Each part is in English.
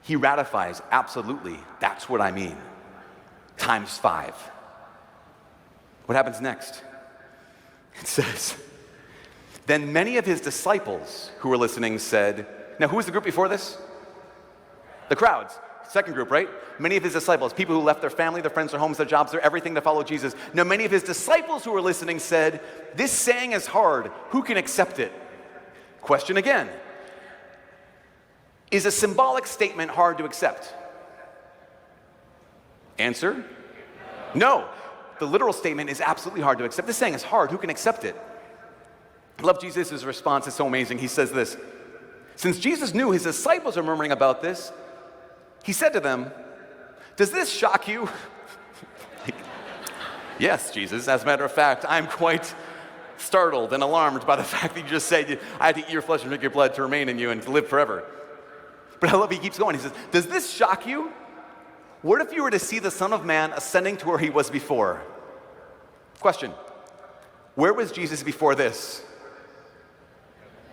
He ratifies, absolutely, that's what I mean, times 5. What happens next? It says, then many of his disciples who were listening said, now who was the group before this? The crowds. Second group, right? Many of his disciples, people who left their family, their friends, their homes, their jobs, their everything to follow Jesus. Now many of his disciples who were listening said, this saying is hard. Who can accept it? Question again. Is a symbolic statement hard to accept? Answer? No. The literal statement is absolutely hard to accept. This saying is hard. Who can accept it? I love Jesus' response. It's so amazing. He says this. Since Jesus knew his disciples are murmuring about this, he said to them, does this shock you? Yes, Jesus. As a matter of fact, I'm quite startled and alarmed by the fact that you just said I had to eat your flesh and drink your blood to remain in you and to live forever. But I love he keeps going. He says, does this shock you? What if you were to see the Son of Man ascending to where he was before? Question. Where was Jesus before this?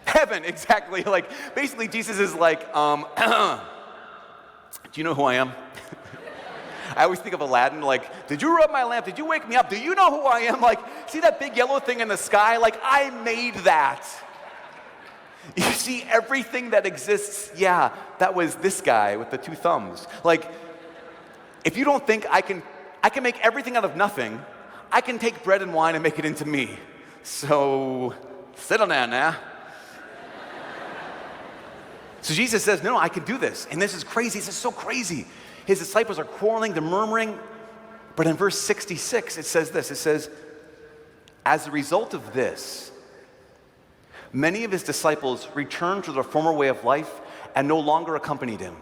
Heaven, exactly. Like, basically, Jesus is like, do you know who I am? I always think of Aladdin, like, did you rub my lamp? Did you wake me up? Do you know who I am? Like, see that big yellow thing in the sky? Like, I made that. You see everything that exists, yeah, that was this guy with the 2 thumbs. Like, if you don't think I can make everything out of nothing, I can take bread and wine and make it into me. So, settle down now. So Jesus says, no, I can do this. And this is crazy. This is so crazy. His disciples are quarreling, they're murmuring. But in verse 66, it says this. It says, as a result of this, many of his disciples returned to their former way of life and no longer accompanied him.